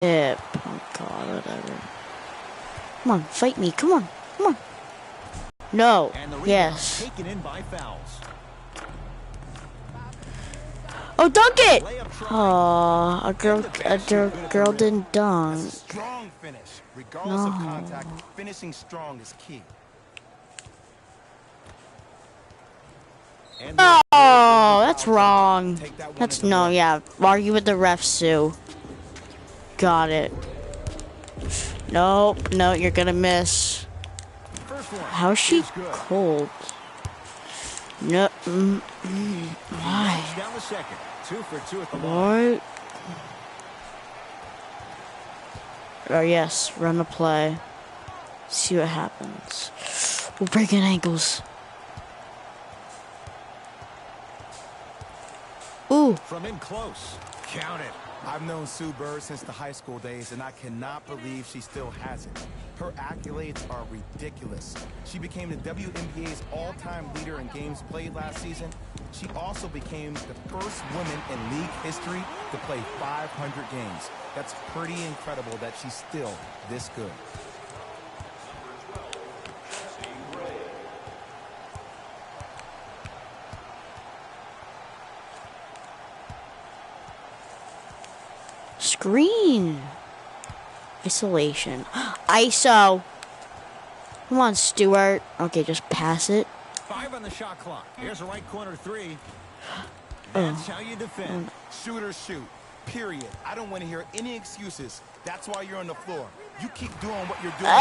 Oh god, whatever. Come on, fight me. Come on, come on. No. Yes. Taken in by fouls. Oh, dunk it! Oh, a girl didn't dunk. Strong finish, regardless of contact. Finishing strong is key. Oh, that's wrong. That's no, yeah. Argue with the ref, Sue. Got it. Nope, no, you're gonna miss. How's she cold? No, why? What? Oh yes, run the play. See what happens. We're breaking ankles. Ooh. From in close. Count it. I've known Sue Bird since the high school days, and I cannot believe she still has it. Her accolades are ridiculous. She became the WNBA's all-time leader in games played last season. She also became the first woman in league history to play 500 games. That's pretty incredible that she's still this good. Screen. Isolation. ISO. Come on, Stewart. Okay, just pass it. 5 on the shot clock. Here's a right corner 3. That's how you defend. Shoot or shoot. Period. I don't want to hear any excuses. That's why you're on the floor. You keep doing what you're doing.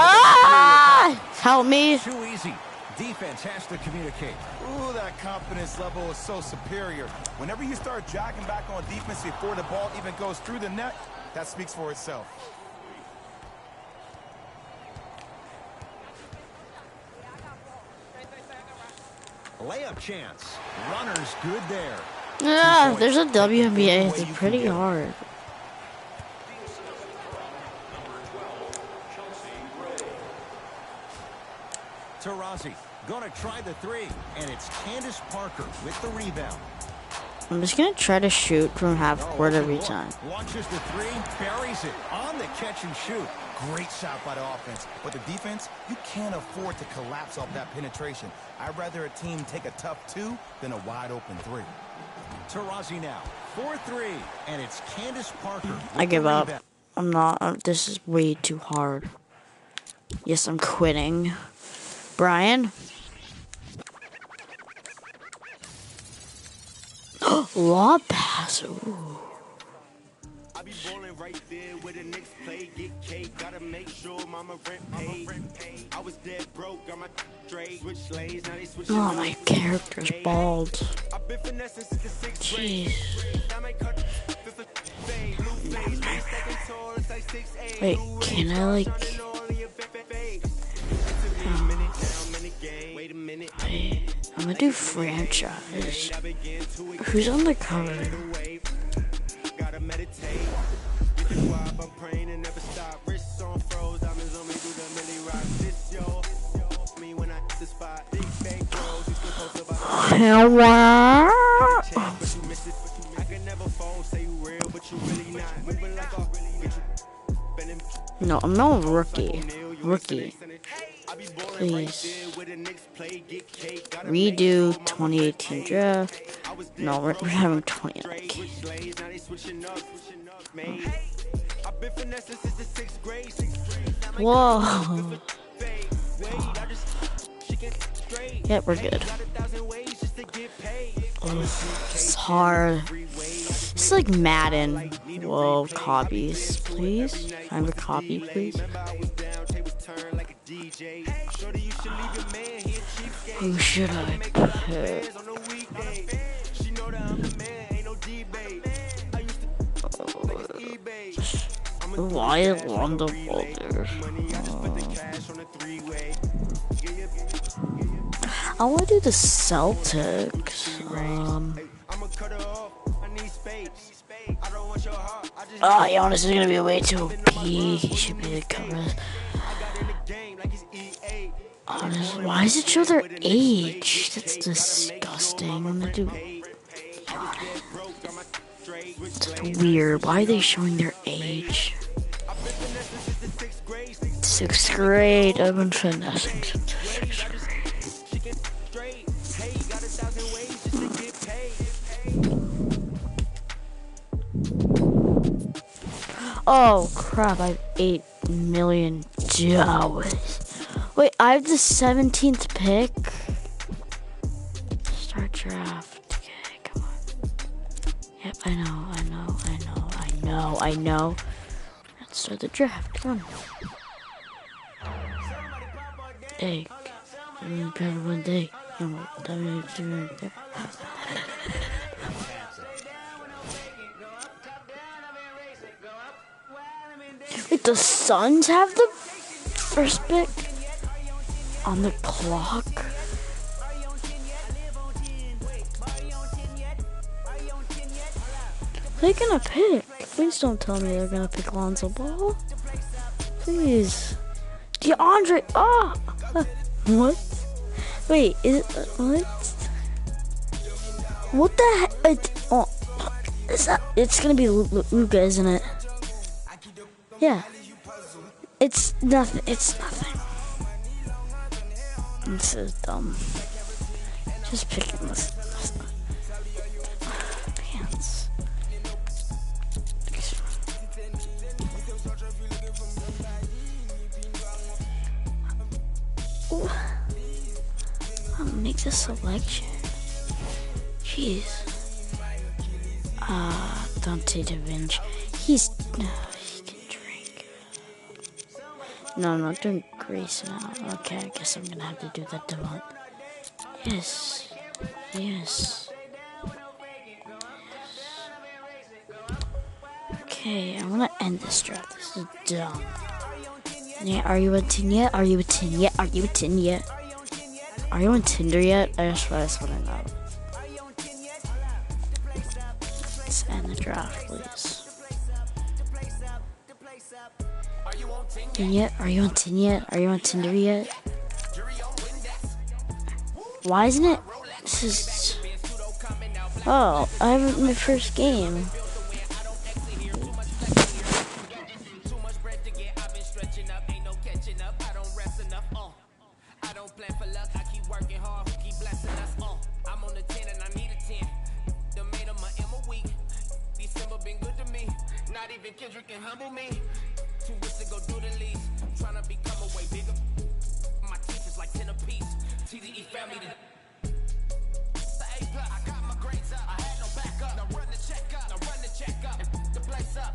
Help me. Too easy. Defense has to communicate. Ooh, that confidence level is so superior. Whenever you start jogging back on defense before the ball even goes through the net, that speaks for itself. Layup chance. Runners good there. Yeah, there's a WNBA. It's pretty hard. Taurasi gonna try the 3, and it's Candace Parker with the rebound. I'm just gonna try to shoot from half court every time. Launches the 3, buries it on the catch and shoot. Great shot by the offense, but the defense, you can't afford to collapse off that penetration. I'd rather a team take a tough 2 than a wide open 3. Taurasi now 4-3, and it's Candace Parker. I give up. I'm not. This is way too hard. Yes, I'm quitting. Brian. Lob pass. Ooh. I be bowling right there where the Knicks play, get cake, gotta make sure mama rent paid. I was dead broke, got my straight, switch lanes, now they switch. Oh, my character's bald. I've been finessing since the 6th Jeez. grade. Wait, can I like? Wait, I'm gonna do franchise. Who's on the cover? Gotta meditate. I'm praying and never stop. Wrists on froze, diamonds on me, do the milli rock. This yo, me when I hit the spot. Big fake bros, used to post about. Hello. But you miss it. I can never phone, say you real, but you really not. Moving like a No, I'm not a rookie. Rookie. Please. Redo 2018 draft. No, we're having 2019. Whoa. Yeah, we're good. Oh, it's hard. It's like Madden. Whoa, copies, please. Can I have a copy, please? Who should I pick? Why is Rondo Boulder? I want to do the Celtics. Giannis is gonna be way too OP. He should be the cover. Honestly, why does it show their age? That's disgusting. I'm gonna do. It's weird. Why are they showing their age? 6th grade. I've been finessing since 6th grade. Oh crap, I have $8 million. Wait, I have the 17th pick. Start draft. Okay, come on. Yep, I know. Let's start the draft. Come on. Day. One day. Wait, the Suns have the first pick on the clock? They're gonna pick. Please don't tell me they're gonna pick Lonzo Ball. Please. DeAndre. Oh! What? Wait, is it. What? What the heck? Oh. Is that. It's gonna be Luka, isn't it? Yeah. It's nothing. It's nothing. This is dumb. Just picking this. Pants. Ooh. I'll make the selection. Jeez. Dante Da Vinci. He's. He can drink. No, I'm not doing Grace now. Okay, I guess I'm gonna have to do that Devon. Yes. Okay, I'm gonna end this draft. This is dumb. Yeah, are you a 10 yet? Are you a 10 yet? Are you a 10 yet? Are you on Tinder yet? I just want to know. Let's end the draft, please. Yet? Are you on 10 yet? Are you on Tinder yet? Why isn't it? This is. Oh, I haven't my first game. Kendrick can humble me. 2 weeks ago, do the least. Trying to become a way bigger. My teachers like 10 apiece. TDE family to. I got my grades up. I had no backup. Now run the check up. The place up.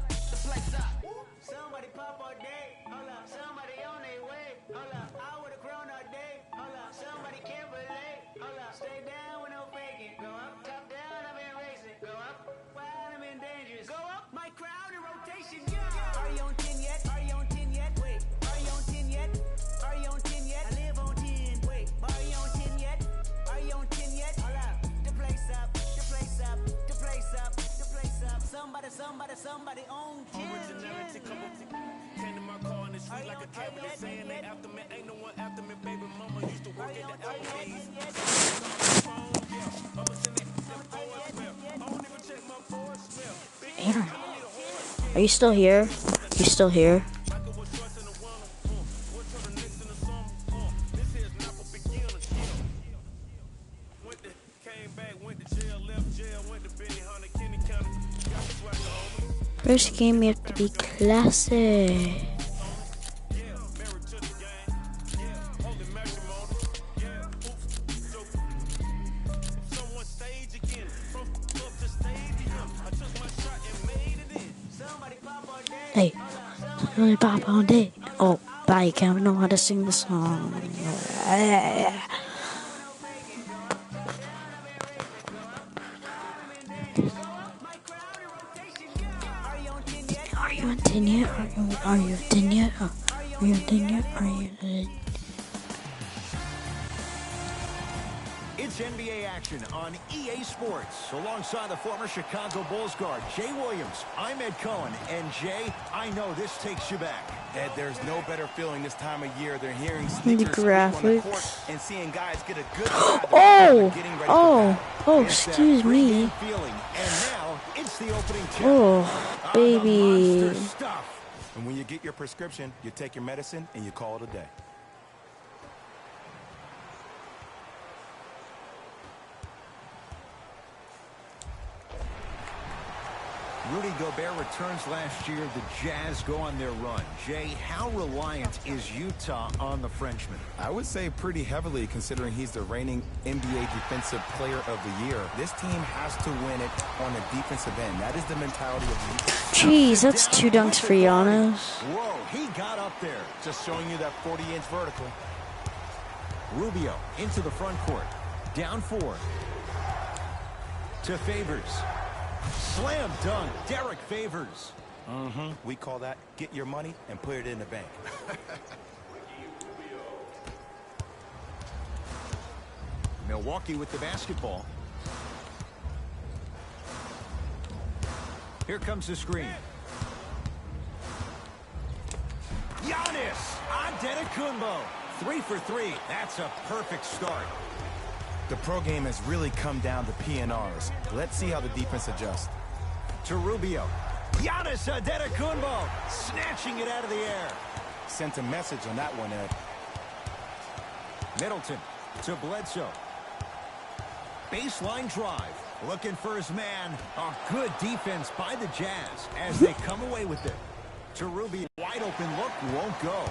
Somebody pop all day. Hold up. Somebody on their way. Hold up. I would've grown all day. Hold up. Somebody can't relate. Hold up. Stay down with no faking. Go up. Top down. I've been racing. Go up. Wild. I'm in dangerous. Go up. My crowd in rotation. Are you on 10 yet? Are you on 10 yet? Wait. Are you on 10 yet? Are you on 10 yet? I live on 10. Wait. Are you on 10 yet? Are you on 10 yet? Hold up. The place up. Somebody on 10. Originality come up. Came to my car in the street like a cabinet saying they after me. Ain't no one after me, baby mama used to work at the Applebee's. Aaron, are you still here? You still here? First game, you have to be classy. Hey, somebody pop all day. Oh, bye, Cam. I know how to sing the song. Are you on 10 yet? Are you 10 yet? Are you 10 yet? Are you? It's NBA action on EA Sports. Alongside the former Chicago Bulls guard, Jay Williams, I'm Ed Cohen. And Jay, I know this takes you back. Ed, there's no better feeling this time of year than hearing The sneakers squeak on the court graphics. and seeing guys get a good Excuse me. Feeling. And now it's the opening tip. Oh, The baby. monster stuff. And when you get your prescription, you take your medicine and you call it a day. Rudy Gobert returns last year. The Jazz go on their run. Jay, how reliant is Utah on the Frenchman? I would say pretty heavily, considering he's the reigning NBA Defensive Player of the Year. This team has to win it on the defensive end. That is the mentality of Utah. Jeez, that's 2 dunks for Giannis. Whoa, he got up there. Just showing you that 40-inch vertical. Rubio into the front court. Down 4. To Favors. Slam dunk, Derek Favors. We call that get your money and put it in the bank. Milwaukee with the basketball. Here comes the screen. Giannis Antetokounmpo. 3 for 3. That's a perfect start. The pro game has really come down to PNRs. Let's see how the defense adjusts. To Rubio. Giannis Antetokounmpo snatching it out of the air. Sent a message on that one, Ed. Middleton to Bledsoe. Baseline drive. Looking for his man. A good defense by the Jazz as they come away with it. To Rubio. Wide open look won't go.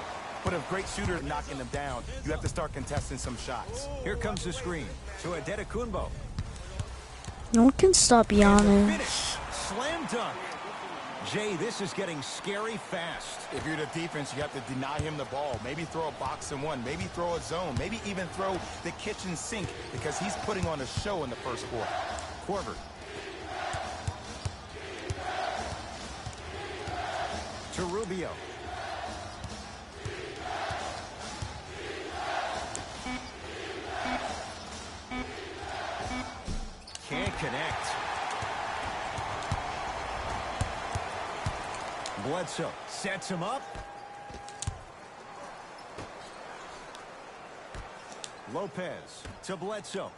But if great shooter knocking them down, you have to start contesting some shots. Here comes the screen to Antetokounmpo. No one can stop Giannis. Finish. Slam dunk. Jay, this is getting scary fast. If you're the defense, you have to deny him the ball. Maybe throw a box and one. Maybe throw a zone. Maybe even throw the kitchen sink because he's putting on a show in the first quarter. Korver. To Rubio. Can't connect. Bledsoe sets him up. Lopez to Bledsoe.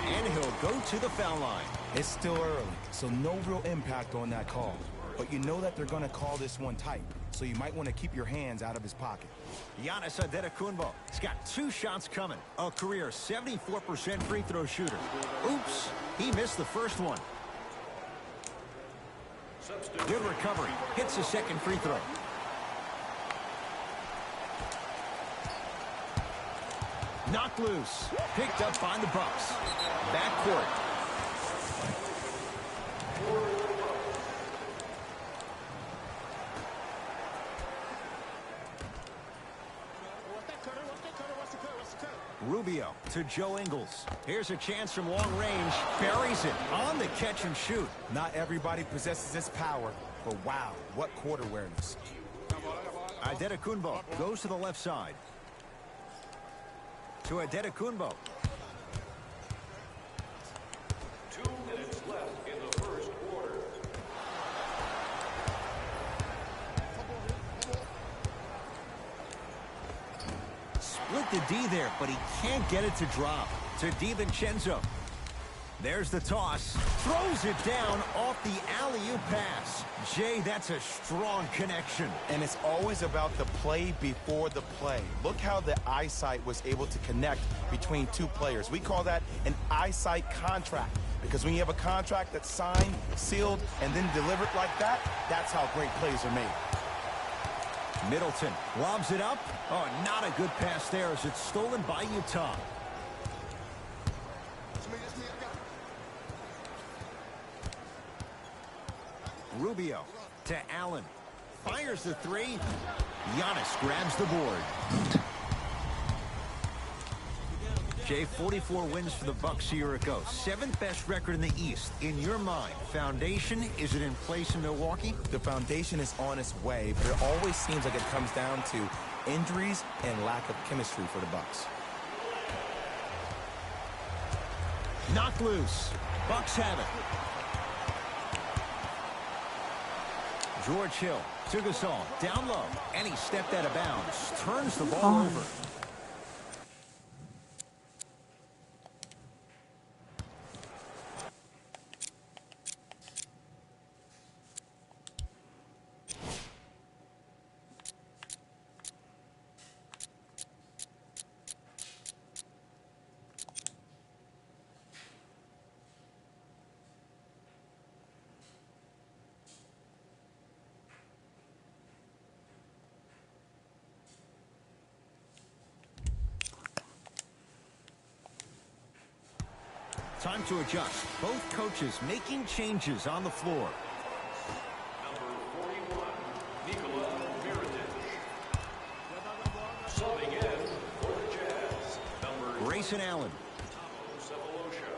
And he'll go to the foul line. It's still early, so no real impact on that call. But you know that they're going to call this one tight, so you might want to keep your hands out of his pocket. Giannis Antetokounmpo. He's got 2 shots coming. A career 74% free throw shooter. Oops, he missed the first one. Good recovery. Hits the second free throw. Knocked loose. Picked up by the Bucks. Backcourt. Rubio to Joe Ingles. Here's a chance from long range. Buries it on the catch and shoot. Not everybody possesses this power, but wow, what court awareness. Antetokounmpo goes to the left side. To Antetokounmpo. 2 minutes left in the first quarter. Split the D there, but he can't get it to drop. To DiVincenzo. There's the toss. Throws it down off the alley-oop pass. Jay, that's a strong connection. And it's always about the play before the play. Look how the eyesight was able to connect between 2 players. We call that an eyesight contract. Because when you have a contract that's signed, sealed, and then delivered like that, that's how great plays are made. Middleton lobs it up. Oh, not a good pass there as it's stolen by Utah. Rubio to Allen. Fires the 3. Giannis grabs the board. Jay, 44 wins for the Bucks a year ago. 7th best record in the East. In your mind, foundation, is it in place in Milwaukee? The foundation is on its way, but it always seems like it comes down to injuries and lack of chemistry for the Bucks. Knocked loose. Bucks have it. George Hill to Gasol. Down low. And he stepped out of bounds. Turns the ball over. Time to adjust. Both coaches making changes on the floor. Number 41, Nikola Mirotic. Subbing in for the Jazz, number Grayson Allen. Sefolosha.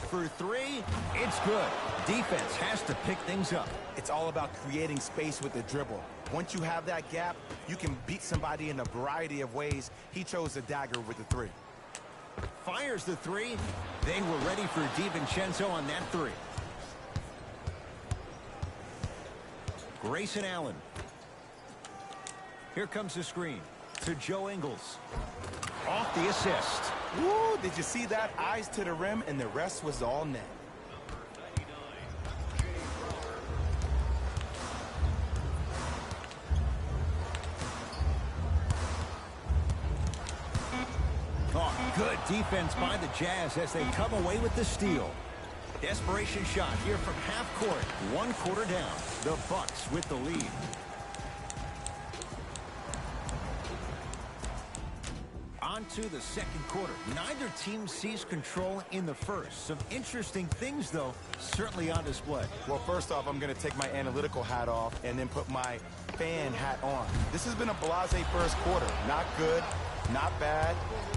For three, it's good. Defense has to pick things up. It's all about creating space with the dribble. Once you have that gap, you can beat somebody in a variety of ways. He chose the dagger with the three. Fires the three. They were ready for DiVincenzo on that three. Grayson Allen. Here comes the screen to Joe Ingles. Off the assist. Woo, did you see that? Eyes to the rim, and the rest was all net. Oh, good defense by the Jazz as they come away with the steal. Desperation shot here from half court. 1 quarter down. The Bucks with the lead. On to the second quarter. Neither team sees control in the first. Some interesting things, though, certainly on display. Well, first off, I'm going to take my analytical hat off and then put my fan hat on. This has been a blasé first quarter. Not good, not bad,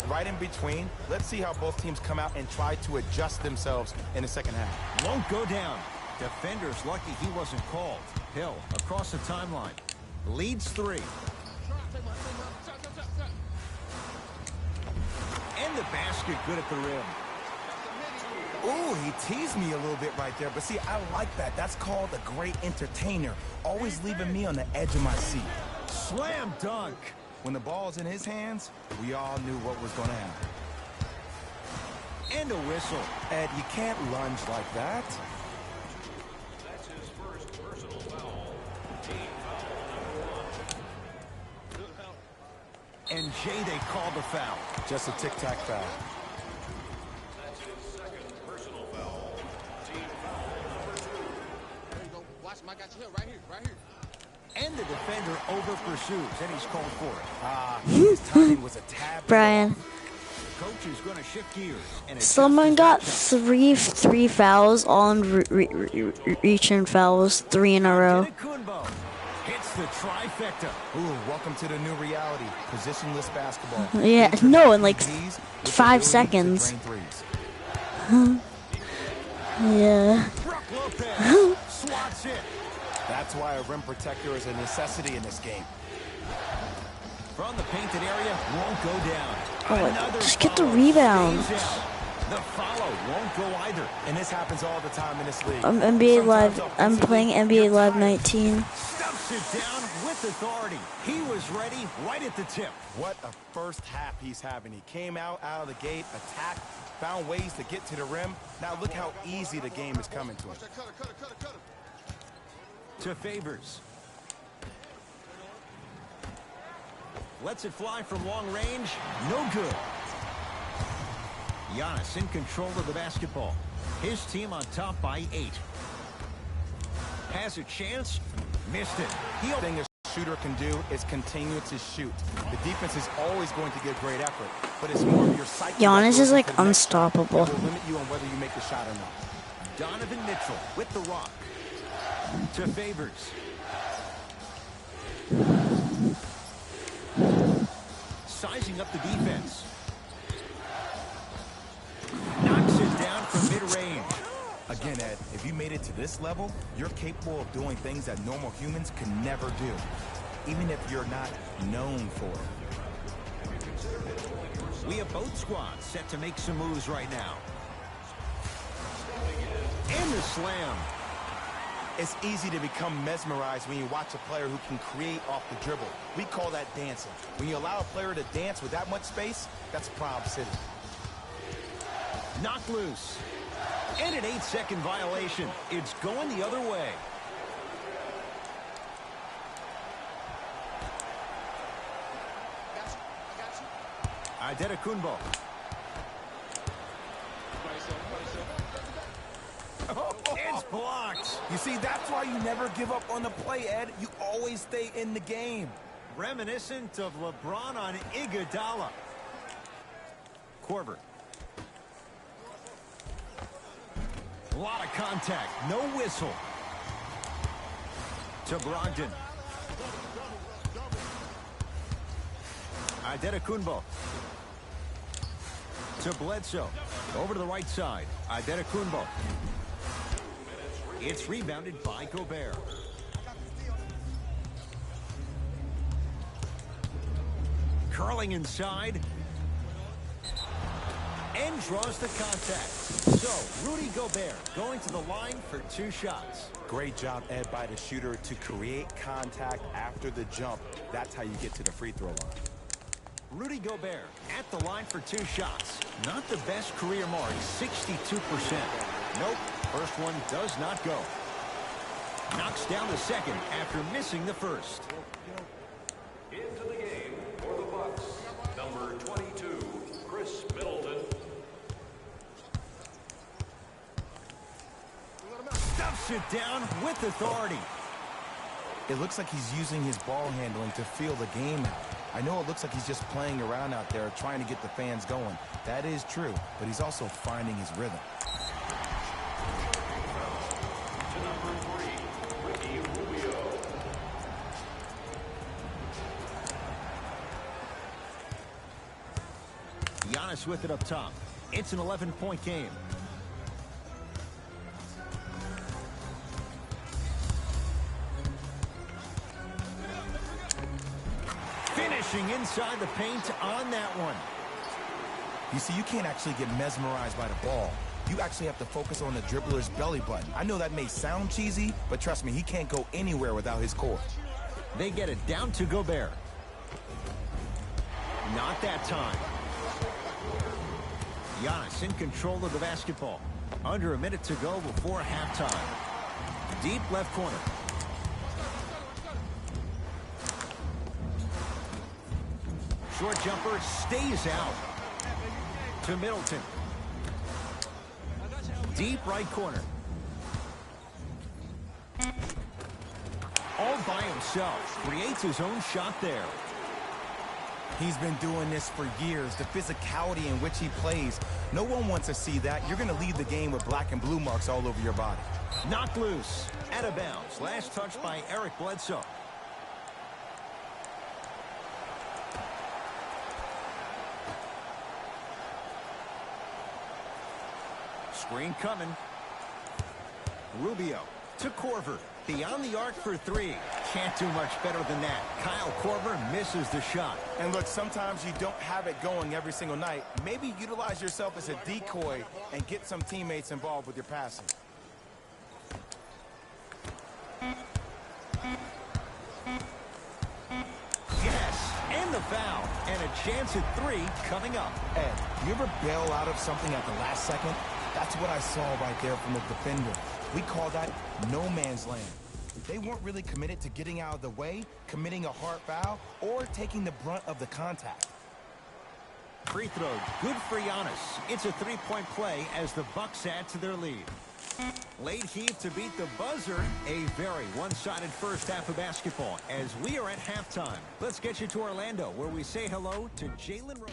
right in between. Let's see how both teams come out and try to adjust themselves in the second half. Won't go down. Defender's lucky he wasn't called. Hill across the timeline. Leads 3. And the basket good at the rim. Ooh, he teased me a little bit right there. But see, I like that. That's called a great entertainer. Always leaving me on the edge of my seat. Slam dunk. When the ball's in his hands, we all knew what was going to happen. And a whistle. Ed, you can't lunge like that. That's his first personal foul. Team foul number 1. And Jay, they called the foul. Just a tic-tac foul. That's his second personal foul. Team foul number 2. There you go. Watch him. I got you here, right here, right here. And the defender over pursues, and he's called for it. His timing was a tad. Brian, Coach is going to shift gears. And someone got three fouls, all in reach and fouls, 3 in a row. Antetokounmpo hits the trifecta. Ooh, welcome to the new reality. Positionless basketball. Yeah, These no, are in like threes with 5 ability to seconds. drain threes. Yeah. Brook Lopez swats it. That's why a rim protector is a necessity in this game. From the painted area, won't go down. Oh, Another just get the follow rebound. stays out. The follow won't go either. And this happens all the time in this league. I'm NBA Live. Sometimes I'm playing NBA you're Live tired. 19. Stuffs it down with authority. He was ready right at the tip. What a first half he's having. He came out of the gate, attacked, found ways to get to the rim. Now look how easy the game is coming to him. To Favors. Lets it fly from long range. No good. Giannis in control of the basketball. His team on top by 8. Has a chance. Missed it. The thing a shooter can do is continue to shoot. The defense is always going to give great effort, but it's more of your psyche. Giannis is like that goes into the next shot. unstoppable. It will limit you on whether you make the shot or not. Donovan Mitchell with the rock. To Favors. Sizing up the defense. Knocks it down from mid-range. Again, Ed, if you made it to this level, you're capable of doing things that normal humans can never do, even if you're not known for it. We have both squads set to make some moves right now. And the slam. It's easy to become mesmerized when you watch a player who can create off the dribble. We call that dancing. When you allow a player to dance with that much space, that's Prob City. Knocked loose. And an 8-second violation. It's going the other way. Antetokounmpo. It's blocked. You see, that's why you never give up on the play, Ed. You always stay in the game. Reminiscent of LeBron on Iguodala. Korver. A lot of contact. No whistle. To Brogdon. Adetokunbo. To Bledsoe. Over to the right side. Adetokunbo. It's rebounded by Gobert. Curling inside. And draws the contact. So, Rudy Gobert going to the line for 2 shots. Great job, Ed, by the shooter to create contact after the jump. That's how you get to the free throw line. Rudy Gobert at the line for 2 shots. Not the best career mark, 62%. Nope, first one does not go. Knocks down the second after missing the first. Into the game for the Bucks, number 22, Chris Middleton. Stuffs it down with authority. It looks like he's using his ball handling to feel the game out. I know it looks like he's just playing around out there trying to get the fans going. That is true, but he's also finding his rhythm. To number 3, Ricky Rubio. Giannis with it up top. It's an 11-point game. Finishing inside the paint on that one. You see, you can't actually get mesmerized by the ball. You actually have to focus on the dribbler's belly button. I know that may sound cheesy, but trust me, he can't go anywhere without his core. They get it down to Gobert. Not that time. Giannis in control of the basketball. Under a minute to go before halftime. Deep left corner. Short jumper stays out. To Middleton. Deep right corner. All by himself. Creates his own shot there. He's been doing this for years. The physicality in which he plays. No one wants to see that. You're going to leave the game with black and blue marks all over your body. Knocked loose. Out of bounds. Last touch by Eric Bledsoe. Screen coming. Rubio to Korver. Beyond the arc for 3. Can't do much better than that. Kyle Korver misses the shot. And look, sometimes you don't have it going every single night. Maybe utilize yourself as a decoy and get some teammates involved with your passing. Yes, and the foul. And a chance at 3 coming up. Ed, you ever bail out of something at the last second? That's what I saw right there from the defender. We call that no man's land. They weren't really committed to getting out of the way, committing a hard foul, or taking the brunt of the contact. Free throw, good for Giannis. It's a 3-point play as the Bucks add to their lead. Late heave to beat the buzzer. A very one-sided first half of basketball as we are at halftime. Let's get you to Orlando where we say hello to Jalen Rose.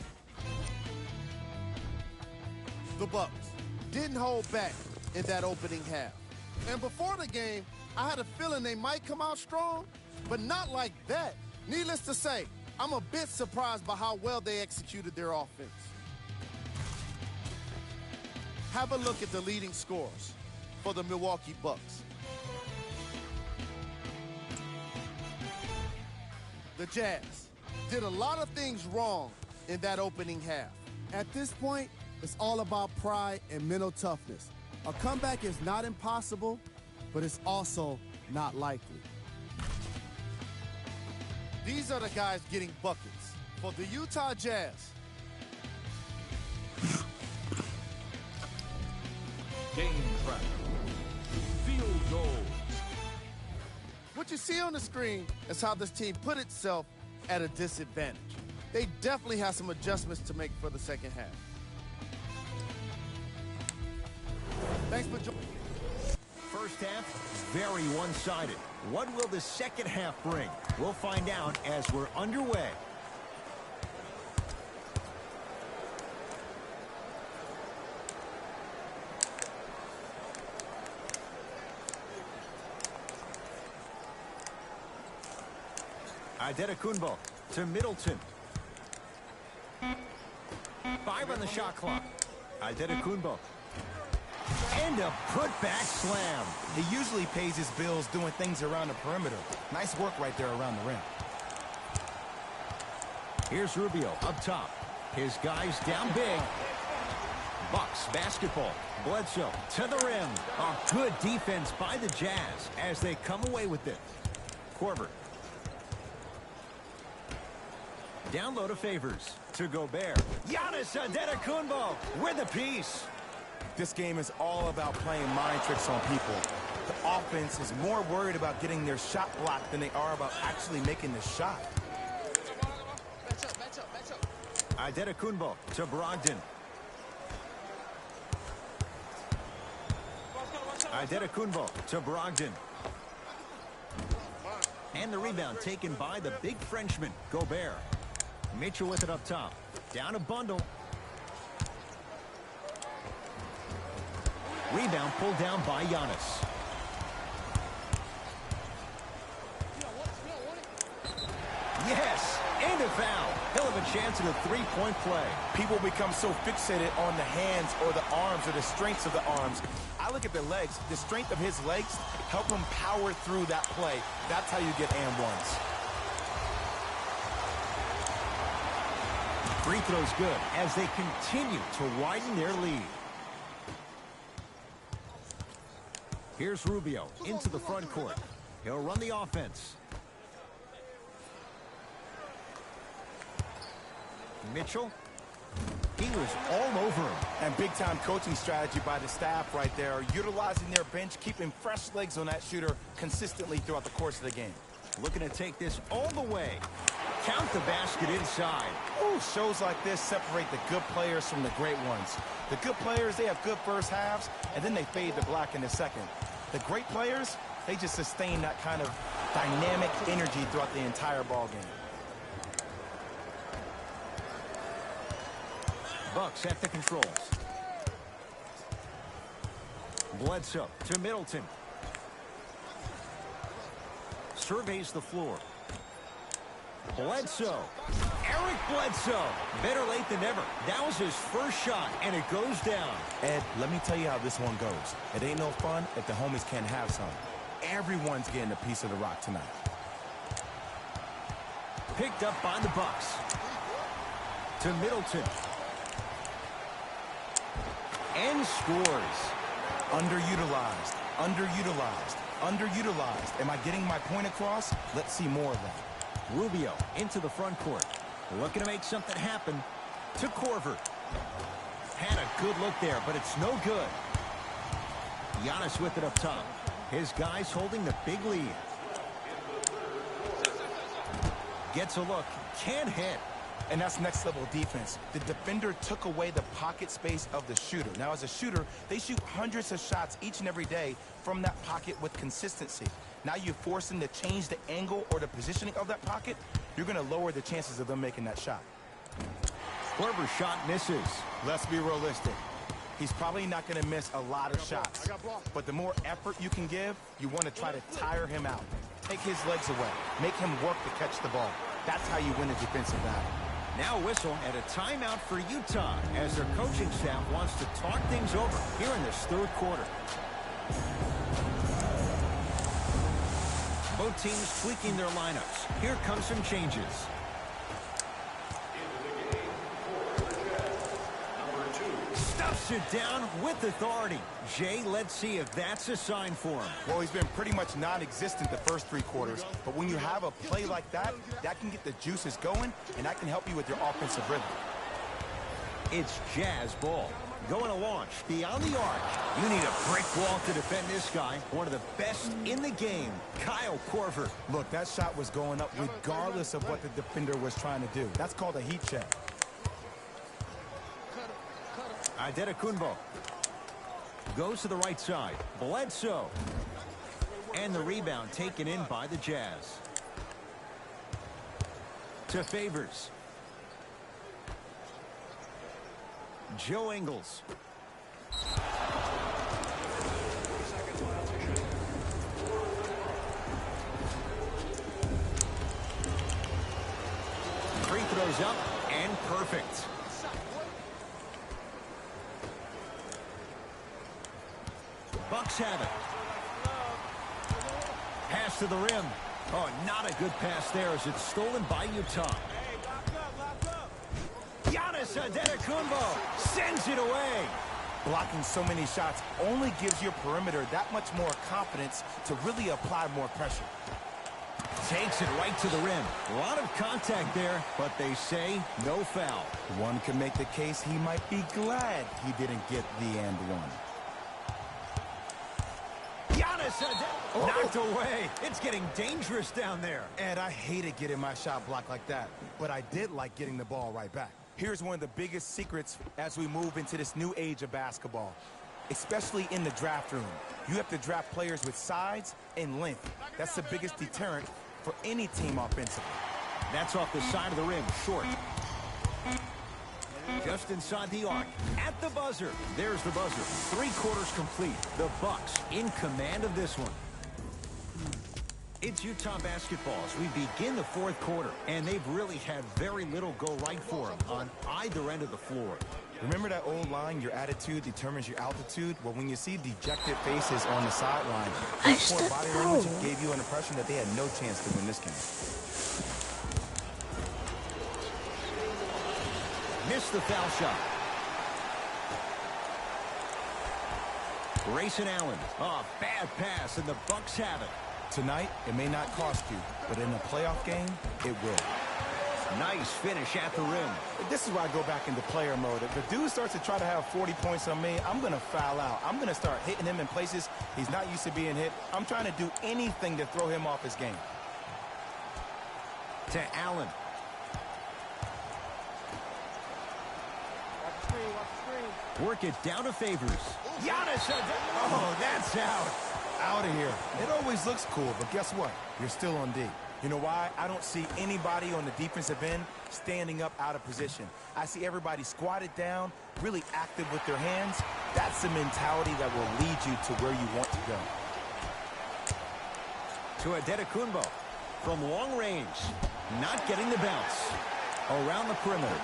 The Bucks didn't hold back in that opening half. And before the game, I had a feeling they might come out strong, but not like that. Needless to say, I'm a bit surprised by how well they executed their offense. Have a look at the leading scorers for the Milwaukee Bucks. The Jazz did a lot of things wrong in that opening half. At this point, it's all about pride and mental toughness. A comeback is not impossible, but it's also not likely. These are the guys getting buckets for the Utah Jazz. Game track. Field goals. What you see on the screen is how this team put itself at a disadvantage. They definitely have some adjustments to make for the second half. Thanks for joining. First half, very one-sided. What will the second half bring? We'll find out as we're underway. Antetokounmpo to Middleton. 5 on the shot clock. Antetokounmpo. And a putback slam. He usually pays his bills doing things around the perimeter. Nice work right there around the rim. Here's Rubio up top. His guys down big. Bucks basketball. Bledsoe to the rim. A good defense by the Jazz as they come away with it. Korver. Down low to Favors. To Gobert. Giannis Antetokounmpo with a piece. This game is all about playing mind tricks on people. The offense is more worried about getting their shot blocked than they are about actually making the shot. Antetokounmpo to Brogdon. Antetokounmpo to Brogdon. And the rebound taken by the big Frenchman, Gobert. Mitchell with it up top. Down a bundle. Rebound pulled down by Giannis. Yes, and a foul. Hell of a chance at a three-point play. People become so fixated on the hands or the arms or the strengths of the arms. I look at the legs. The strength of his legs help him power through that play. That's how you get and ones. Free throw's good as they continue to widen their lead. Here's Rubio into the front court. He'll run the offense. Mitchell. He was all over him. And big-time coaching strategy by the staff right there, utilizing their bench, keeping fresh legs on that shooter consistently throughout the course of the game. Looking to take this all the way. Count the basket inside. Ooh, shows like this separate the good players from the great ones. The good players, they have good first halves, and then they fade to black in the second. The great players, they just sustain that kind of dynamic energy throughout the entire ball game. Bucks at the controls. Bledsoe to Middleton. Surveys the floor. Bledsoe. Eric Bledsoe. Better late than never. That was his first shot, and it goes down. Ed, let me tell you how this one goes. It ain't no fun if the homies can't have some. Everyone's getting a piece of the rock tonight. Picked up by the Bucks. To Middleton. And scores. Underutilized, underutilized, underutilized. Am I getting my point across? Let's see more of that. Rubio into the front court. Looking to make something happen. To Korver. Had a good look there, but it's no good. Giannis with it up top. His guys holding the big lead. Gets a look. Can't hit. And that's next level defense. The defender took away the pocket space of the shooter. Now, as a shooter, they shoot hundreds of shots each and every day from that pocket with consistency. Now you force them to change the angle or the positioning of that pocket, you're going to lower the chances of them making that shot. Korver's shot misses. Let's be realistic. He's probably not going to miss a lot of shots. But the more effort you can give, you want to try to tire him out. Take his legs away. Make him work to catch the ball. That's how you win a defensive battle. Now a whistle and a timeout for Utah as their coaching staff wants to talk things over here in this third quarter. Both teams tweaking their lineups. Here come some changes. Stuffs it down with authority. Jay, let's see if that's a sign for him. Well, he's been pretty much non-existent the first three quarters, but when you have a play like that, that can get the juices going, and that can help you with your offensive rhythm. It's Jazz ball. Going to launch beyond the arc. You need a brick wall to defend this guy. One of the best in the game, Kyle Korver. Look, that shot was going up regardless of what the defender was trying to do. That's called a heat check. Antetokounmpo goes to the right side. Bledsoe. And the rebound taken in by the Jazz. To Favors. Joe Ingles. goes up and perfect. Bucks have it. Pass to the rim. Oh, not a good pass there as it's stolen by Utah. Giannis Antetokounmpo sends it away. Blocking so many shots only gives your perimeter that much more confidence to really apply more pressure. Takes it right to the rim. A lot of contact there, but they say no foul. One can make the case he might be glad he didn't get the and one. Giannis knocked away. It's getting dangerous down there. Ed, I hated getting my shot blocked like that, but I did like getting the ball right back. Here's one of the biggest secrets as we move into this new age of basketball, especially in the draft room. You have to draft players with size and length. That's the biggest deterrent for any team offensively. That's off the side of the rim, short. Just inside the arc, at the buzzer. There's the buzzer. 3/4 complete. The Bucks in command of this one. It's Utah basketball as we begin the fourth quarter, and they've really had very little go right for them on either end of the floor. Remember that old line, your attitude determines your altitude? Well, when you see dejected faces on the sideline, poor body language gave you an impression that they had no chance to win this game. Missed the foul shot. Grayson Allen. Oh, bad pass, and the Bucks have it. Tonight, it may not cost you, but in a playoff game, it will. Nice finish at the rim. This is why I go back into player mode. If the dude starts to try to have 40 points on me, I'm going to foul out. I'm going to start hitting him in places he's not used to being hit. I'm trying to do anything to throw him off his game. To Allen. Work it down to Favors. Giannis. Oh, that's out. Out of here. It always looks cool, but guess what? You're still on D. You know why? I don't see anybody on the defensive end standing up out of position. I see everybody squatted down, really active with their hands. That's the mentality that will lead you to where you want to go. To Antetokounmpo from long range. Not getting the bounce. Around the perimeter.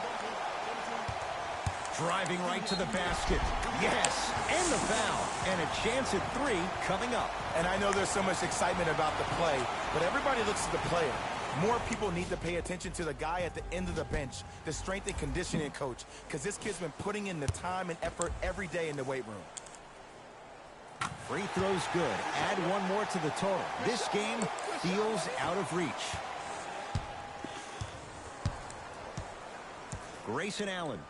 Driving right to the basket. Yes, and the foul. And a chance at 3 coming up. And I know there's so much excitement about the play, but everybody looks at the player. More people need to pay attention to the guy at the end of the bench, the strength and conditioning coach, because this kid's been putting in the time and effort every day in the weight room. Free throws good. Add one more to the total. This game feels out of reach. Grayson Allen.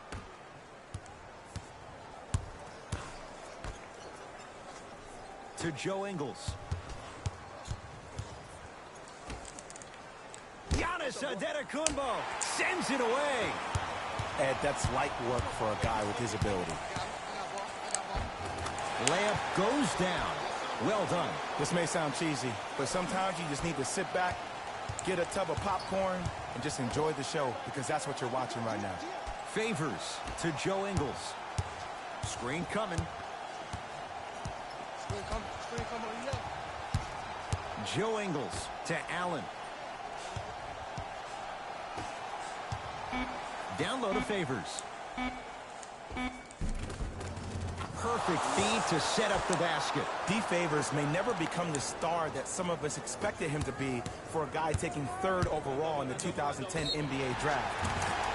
To Joe Ingles. Giannis Antetokounmpo sends it away. Ed, that's light work for a guy with his ability. Layup goes down. Well done. This may sound cheesy, but sometimes you just need to sit back, get a tub of popcorn, and just enjoy the show, because that's what you're watching right now. Favors to Joe Ingles. Screen coming. Joe Ingles to Allen. Down low to Favors. Perfect feed to set up the basket. D. Favors may never become the star that some of us expected him to be for a guy taking 3rd overall in the 2010 NBA draft.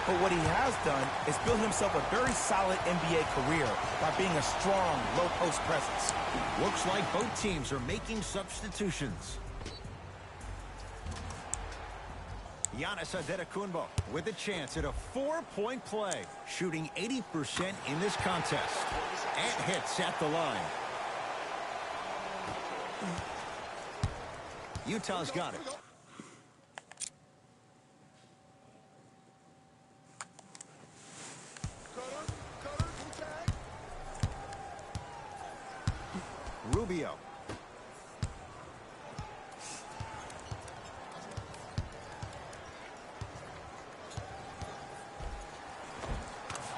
But what he has done is build himself a very solid NBA career by being a strong, low-post presence. Looks like both teams are making substitutions. Giannis Antetokounmpo with a chance at a 4-point play, shooting 80% in this contest. And hits at the line. Utah's got it. Rubio.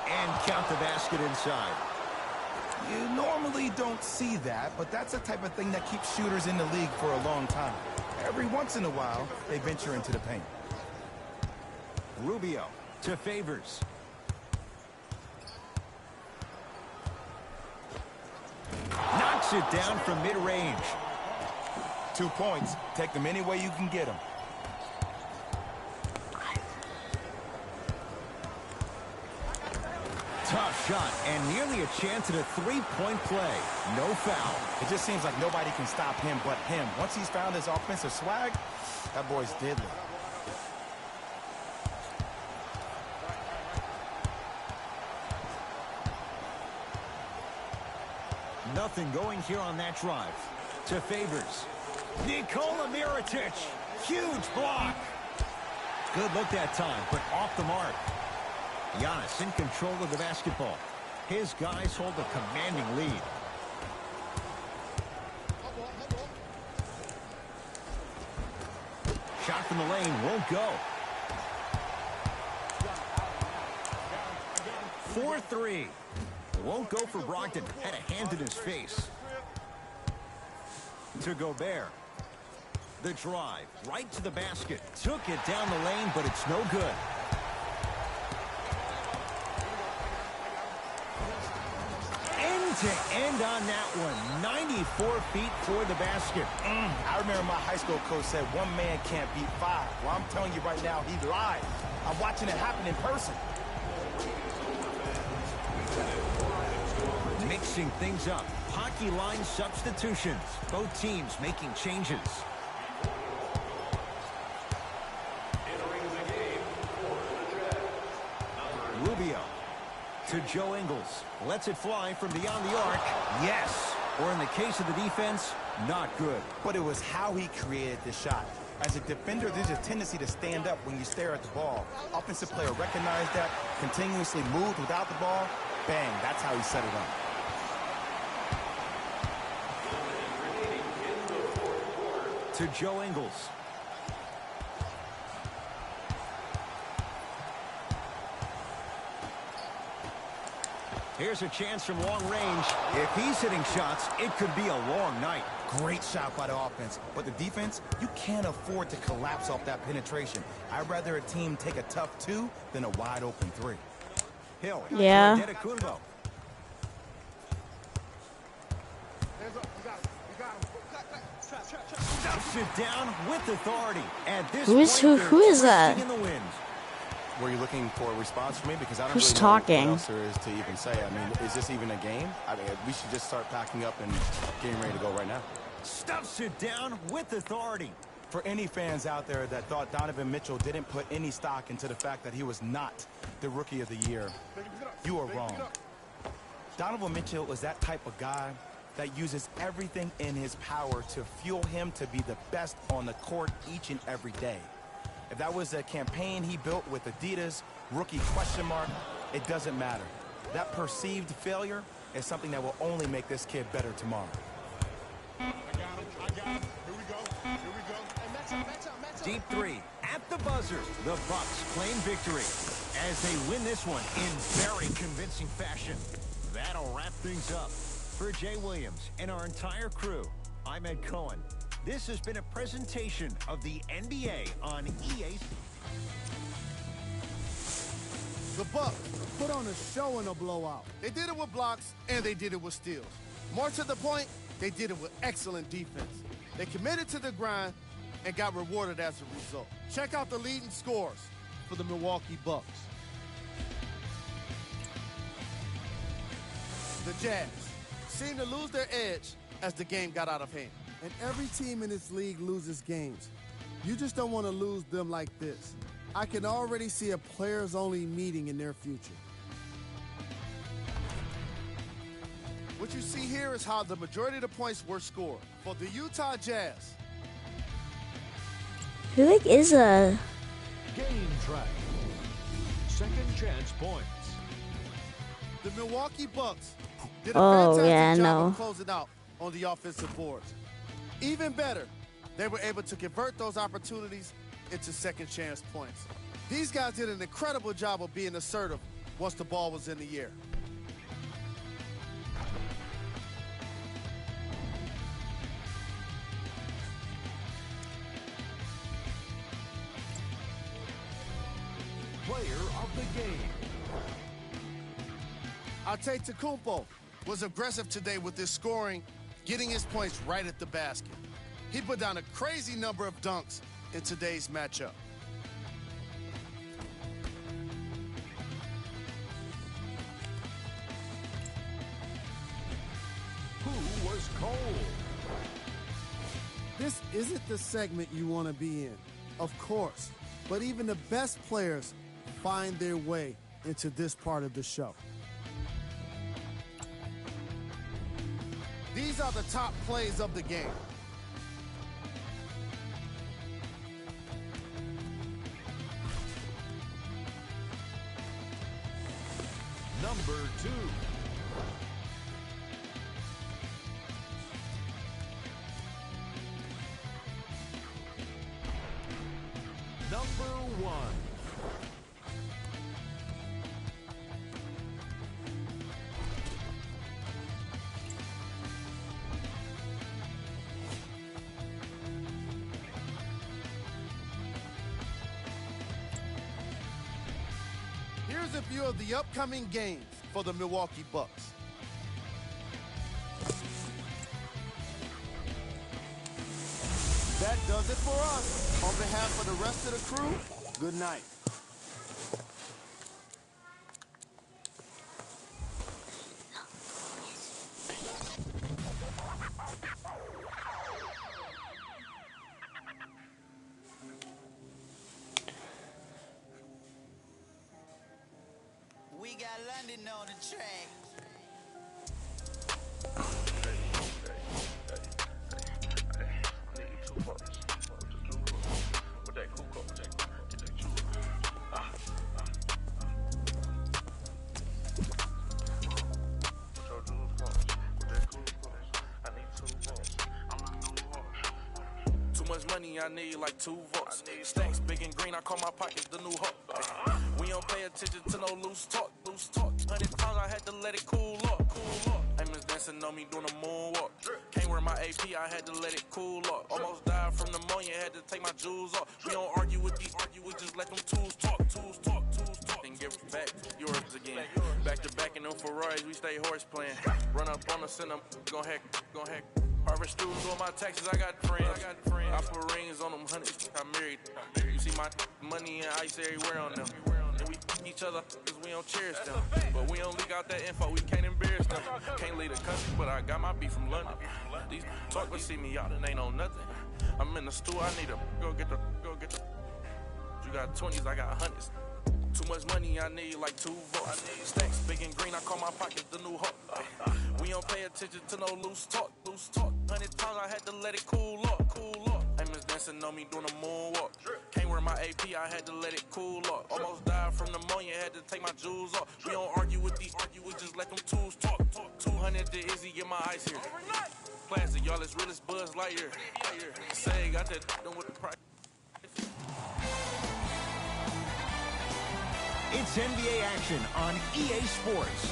And count the basket inside. You normally don't see that, but that's the type of thing that keeps shooters in the league for a long time. Every once in a while, they venture into the paint. Rubio to Favors. Knocks it down from mid-range. 2 points. Take them any way you can get them. Tough shot and nearly a chance at a three-point play. No foul. It just seems like nobody can stop him but him. Once he's found his offensive swag, that boy's deadly. Nothing going here on that drive. To Favors. Nikola Mirotic. Huge block. Good look that time, but off the mark. Giannis in control of the basketball. His guys hold a commanding lead. Shot from the lane won't go. 4-3. Won't go for Brogdon. Had a hand in his face. To Gobert. The drive. Right to the basket. Took it down the lane, but it's no good. End to end on that one. 94 feet for the basket. I remember my high school coach said one man can't beat five. Well, I'm telling you right now, he lied. I'm watching it happen in person. Mixing things up. Hockey line substitutions. Both teams making changes. Entering the game for the Jazz. Rubio to Joe Ingles. Lets it fly from beyond the arc. Yes. Or in the case of the defense, not good. But it was how he created the shot. As a defender, there's a tendency to stand up when you stare at the ball. Offensive player recognized that, continuously moved without the ball. Bang, that's how he set it up. To Joe Ingles. Here's a chance from long range. If he's hitting shots, it could be a long night. Great shot by the offense. But the defense, you can't afford to collapse off that penetration. I'd rather a team take a tough two than a wide open three. Hill. Yeah. Antetokounmpo. Stuffs it down with authority. At this Who is- point, who they're is that? twisting in the wind. Were you looking for a response from me? Because I don't Who's really know talking? what else there is to even say. I mean, is this even a game? I mean, we should just start packing up and getting ready to go right now. Stuffs it down with authority. For any fans out there that thought Donovan Mitchell didn't put any stock into the fact that he was not the Rookie of the Year, you are wrong. Donovan Mitchell is that type of guy that uses everything in his power to fuel him to be the best on the court each and every day. If that was a campaign he built with Adidas, rookie question mark, it doesn't matter. That perceived failure is something that will only make this kid better tomorrow. Deep three at the buzzer. The Bucks claim victory as they win this one in very convincing fashion. That'll wrap things up. For Jay Williams and our entire crew, I'm Ed Cohen. This has been a presentation of the NBA on EA. The Bucks put on a show in a blowout. They did it with blocks, and they did it with steals. More to the point, they did it with excellent defense. They committed to the grind and got rewarded as a result. Check out the leading scores for the Milwaukee Bucks. The Jazz seemed to lose their edge as the game got out of hand. And every team in this league loses games. You just don't want to lose them like this. I can already see a players-only meeting in their future. What you see here is how the majority of the points were scored. For the Utah Jazz, Who like is a Game track. Second chance points. the Milwaukee Bucks did a Oh, fantastic yeah, I job know. of closing out on the offensive boards. Even better, they were able to convert those opportunities into second chance points. These guys did an incredible job of being assertive once the ball was in the air. Player of the game. Antetokounmpo was aggressive today with his scoring, getting his points right at the basket. He put down a crazy number of dunks in today's matchup. Who was cold? This isn't the segment you want to be in, of course, but even the best players find their way into this part of the show. These are the top plays of the game. Number 2. Number 1. Here's a view of the upcoming games for the Milwaukee Bucks. That does it for us. On behalf of the rest of the crew, good night. We got London on the track. Too much money, I need like 2 votes. Stacks big and green, I call my pockets the new hawk. We don't pay attention to no loose talk. 100 times I had to let it cool up. Amos dancing on me doing a moonwalk. Can't wear my AP, I had to let it cool up. Almost died from pneumonia, had to take my jewels off. We don't argue with these, we just let them tools talk. Then give it back, yours again. Back to back in them Ferraris, we stay horse playing. Run up on us and I'm gon' hack. Harvard students doing my taxes, I got friends. I put rings on them hundreds, I married. You see my money and ice everywhere on them. And we each other cause we don't cherish them. But we don't leak out that info, we can't embarrass them. Can't leave the country, but I got my beef from London. These talk but see me out and ain't on nothing. I'm in the stool, I need to go get the. You got 20s, I got hundreds. Too much money, I need like 2 votes. Stacks big and green, I call my pockets the new hawk. We don't pay attention to no loose talk. 100 times I had to let it cool up. Amos dancing on me doing a moonwalk. Can't wear my AP, I had to let it cool up. Almost died from pneumonia, had to take my jewels off. We don't argue with these, we just let them tools talk. 200 to Izzy, get my ice here. Plastic, y'all as real as Buzz Lightyear. Say, got that done with the price. It's NBA action on EA Sports.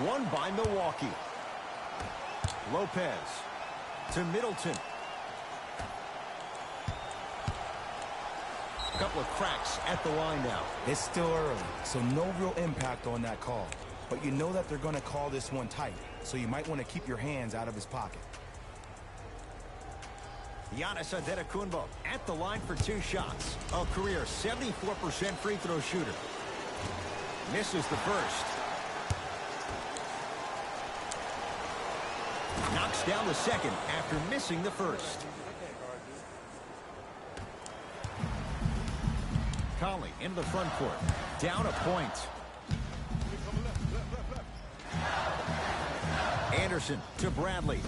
Won by Milwaukee. Lopez to Middleton. A couple of cracks at the line now. It's still early, so no real impact on that call. But you know that they're going to call this one tight, so you might want to keep your hands out of his pocket. Giannis Antetokounmpo at the line for 2 shots. A career 74% free throw shooter. Misses the first. Knocks down the second after missing the first. Conley into the front court. Down a point. Anderson to Bradley.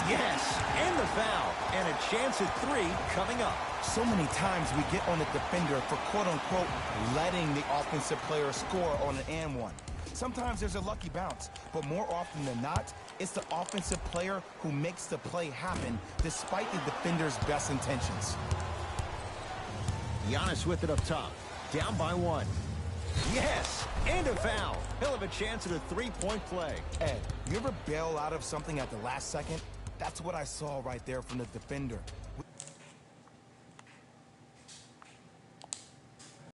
Yes, and the foul. And a chance at 3 coming up. So many times we get on the defender for quote-unquote letting the offensive player score on an and one. Sometimes there's a lucky bounce, but more often than not, it's the offensive player who makes the play happen despite the defender's best intentions. Giannis with it up top. Down by 1. Yes, And a foul. He'll have a chance at a three-point play. Ed, you ever bail out of something at the last second? That's what I saw right there from the defender.